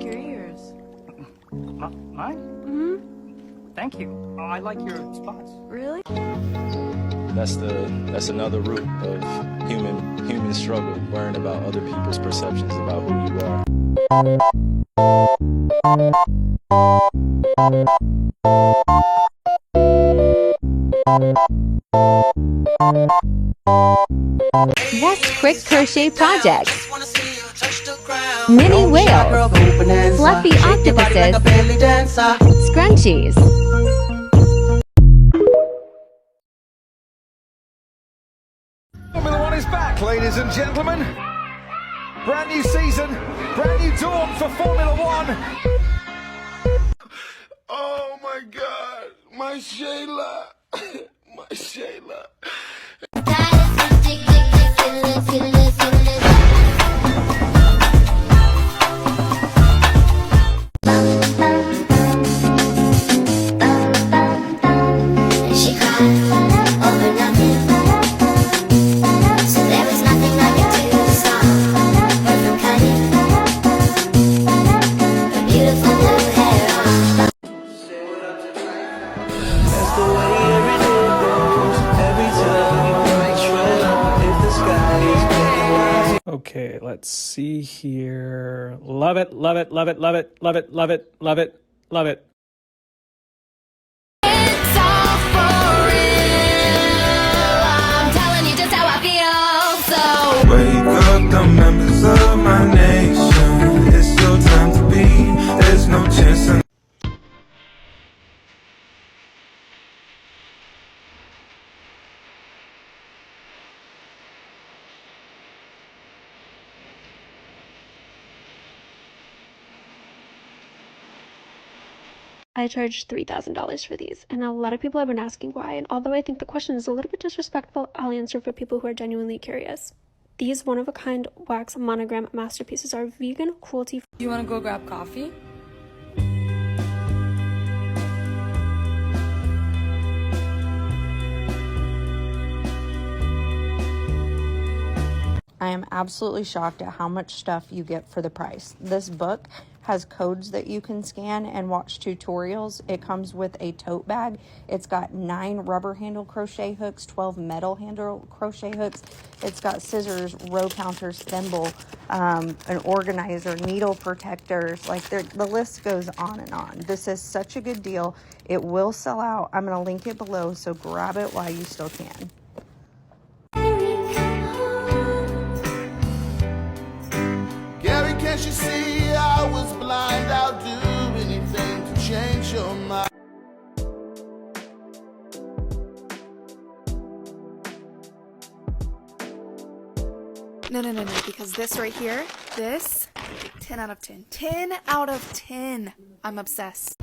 like your ears. Mine? Mm-hmm. Thank you. Oh, I like your spots. Really? That's another root of human struggle. Learn about other people's perceptions about who you are. Best quick crochet projects. Mini whales, fluffy octopuses, scrunchies. Formula One is back, ladies and gentlemen. Brand new season, brand new dawn for Formula One. Oh my God, my Shayla, my Shayla. Okay, let's see here. Love it, love it, love it, love it, love it, love it, love it, love it. It's all for real. I'm telling you just how I feel. So Wake up the members of my nation. It's your time to be. There's no chance in I charged $3,000 for these, and a lot of people have been asking why, and although I think the question is a little bit disrespectful, I'll answer for people who are genuinely curious. These one-of-a-kind wax monogram masterpieces are vegan, cruelty-free. You want to go grab coffee? I am absolutely shocked at how much stuff you get for the price. This book has codes that you can scan and watch tutorials. It comes with a tote bag. It's got 9 rubber handle crochet hooks, 12 metal handle crochet hooks. It's got scissors, row counters, thimble, an organizer, needle protectors. Like the list goes on and on. This is such a good deal. It will sell out. I'm going to link it below, so grab it while you still can. Can't you see I was blind? I'll do anything to change your mind. No, because this right here, this, 10 out of 10. 10 out of 10. I'm obsessed.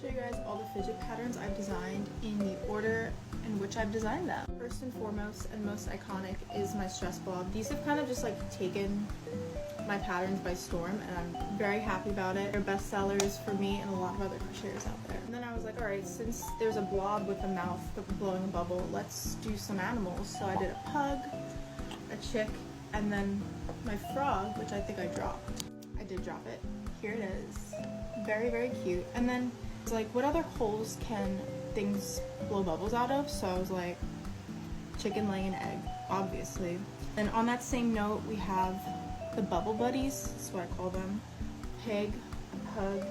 Show you guys all the fidget patterns I've designed in the order in which I've designed them. First and foremost and most iconic is my stress blob. These have kind of just like taken my patterns by storm, and I'm very happy about it. They're bestsellers for me and a lot of other crocheters out there. And then I was like, alright, since there's a blob with a mouth blowing a bubble, let's do some animals. So I did a pug, a chick, and then my frog, which I think I dropped. I did drop it. Here it is. Very, very cute. And then it's like, what other holes can things blow bubbles out of? So I was like, chicken laying an egg, obviously. And on that same note, we have the bubble buddies, that's what I call them. Pig, pug,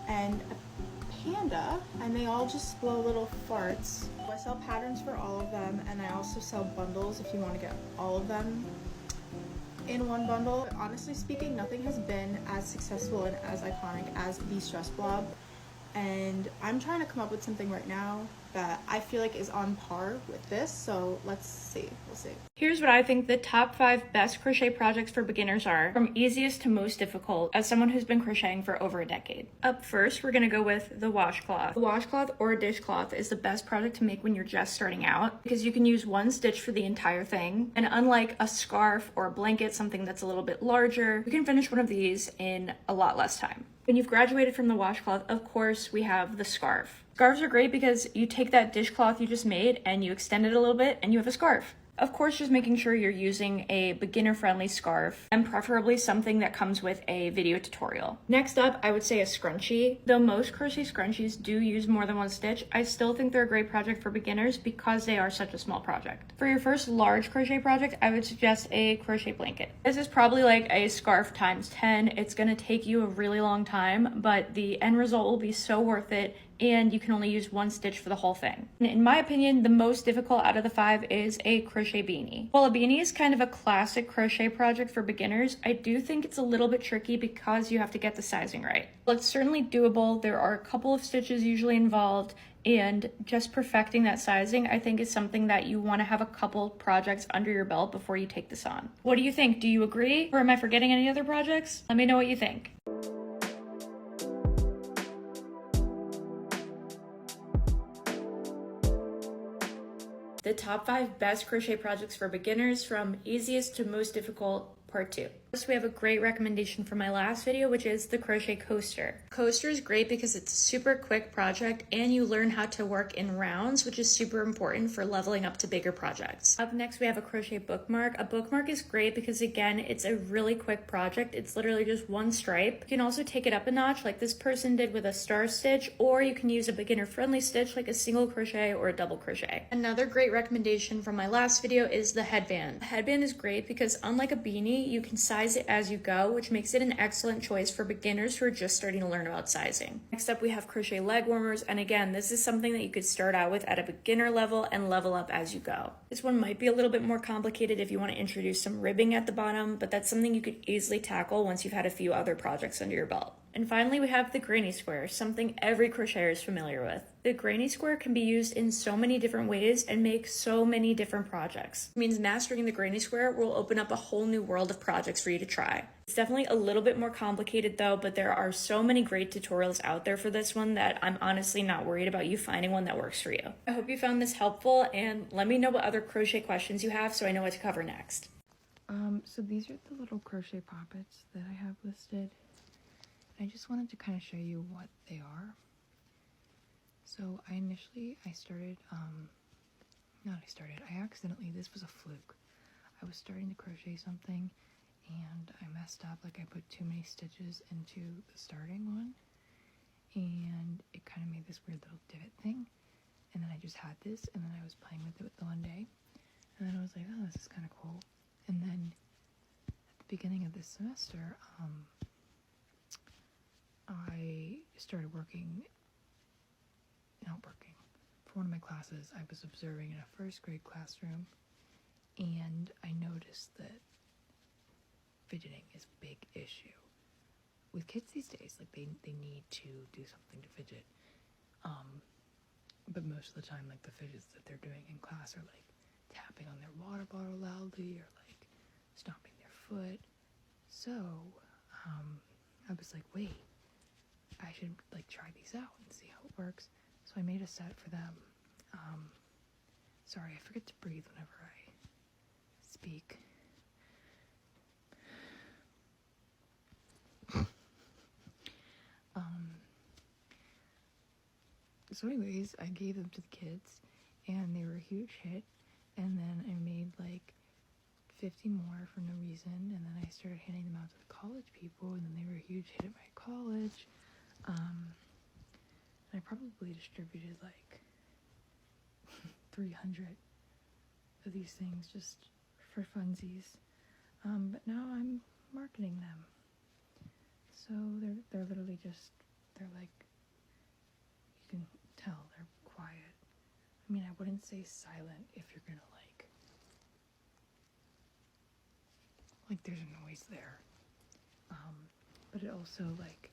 and a panda, and they all just blow little farts. I sell patterns for all of them, and I also sell bundles if you want to get all of them in one bundle. Honestly speaking, nothing has been as successful and as iconic as the stress blob, and I'm trying to come up with something right now that I feel like is on par with this, so let's see, we'll see. Here's what I think the top 5 best crochet projects for beginners are, from easiest to most difficult, as someone who's been crocheting for over a decade. Up first, we're gonna go with the washcloth. The washcloth or a dishcloth is the best project to make when you're just starting out, because you can use one stitch for the entire thing, and unlike a scarf or a blanket, something that's a little bit larger, you can finish one of these in a lot less time. When you've graduated from the washcloth, of course, we have the scarf. Scarves are great because you take that dishcloth you just made and you extend it a little bit and you have a scarf. Of course, just making sure you're using a beginner-friendly scarf, and preferably something that comes with a video tutorial. Next up, I would say a scrunchie. Though most crochet scrunchies do use more than one stitch, I still think they're a great project for beginners because they are such a small project. For your first large crochet project, I would suggest a crochet blanket. This is probably like a scarf times 10. It's gonna take you a really long time, but the end result will be so worth it, and you can only use one stitch for the whole thing. In my opinion, the most difficult out of the 5 is a crochet beanie. While a beanie is kind of a classic crochet project for beginners, I do think it's a little bit tricky because you have to get the sizing right. Well, it's certainly doable. There are a couple of stitches usually involved, and just perfecting that sizing, I think, is something that you want to have a couple projects under your belt before you take this on. What do you think? Do you agree? Or am I forgetting any other projects? Let me know what you think. The top 5 best crochet projects for beginners, from easiest to most difficult, part 2. First, we have a great recommendation from my last video, which is the crochet coaster. Coaster is great because it's a super quick project and you learn how to work in rounds, which is super important for leveling up to bigger projects. Up next, we have a crochet bookmark. A bookmark is great because, again, it's a really quick project. It's literally just one stripe. You can also take it up a notch like this person did with a star stitch, or you can use a beginner-friendly stitch like a single crochet or a double crochet. Another great recommendation from my last video is the headband. The headband is great because, unlike a beanie, you can size it as you go, which makes it an excellent choice for beginners who are just starting to learn about sizing. Next up, we have crochet leg warmers, and again, this is something that you could start out with at a beginner level and level up as you go. This one might be a little bit more complicated if you want to introduce some ribbing at the bottom, but that's something you could easily tackle once you've had a few other projects under your belt. And finally, we have the granny square, something every crocheter is familiar with. The granny square can be used in so many different ways and make so many different projects. It means mastering the granny square will open up a whole new world of projects for you to try. It's definitely a little bit more complicated though, but there are so many great tutorials out there for this one that I'm honestly not worried about you finding one that works for you. I hope you found this helpful, and let me know what other crochet questions you have so I know what to cover next. So these are the little crochet poppets that I have listed. I just wanted to kind of show you what they are. So I accidentally, this was a fluke. I was starting to crochet something and I messed up, like I put too many stitches into the starting one and it kind of made this weird little divot thing, and then I just had this, and then I was playing with it the one day, and then I was like, oh, this is kind of cool. And then at the beginning of this semester, I started for one of my classes. I was observing in a first grade classroom, and I noticed that fidgeting is a big issue with kids these days. Like they need to do something to fidget, but most of the time, like, the fidgets that they're doing in class are like tapping on their water bottle loudly or like stomping their foot. So I was like, wait, I should like try these out and see how it works. So I made a set for them. Sorry, I forget to breathe whenever I speak. So anyways, I gave them to the kids and they were a huge hit, and then I made like 50 more for no reason, and then I started handing them out to the college people, and then they were a huge hit at my college. I probably distributed like 300 of these things just for funsies, but now I'm marketing them. So So they're literally just, they're like, you can tell they're quiet. I mean, I wouldn't say silent if you're gonna like there's a noise there. But it also, like,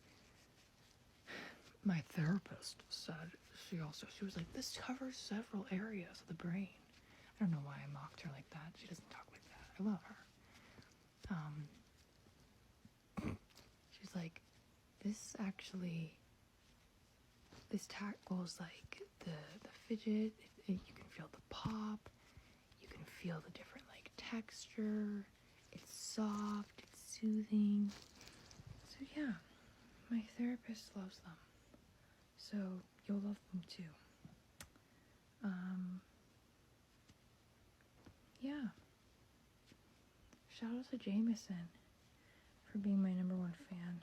my therapist said, she was like, this covers several areas of the brain. I don't know why I mocked her like that. She doesn't talk like that. I love her. She's like, this tackles like the fidget. You can feel the pop. You can feel the different like texture. It's soft. It's soothing. So yeah, my therapist loves them. So you'll love them too. Yeah. Shout out to Jameson for being my #1 fan.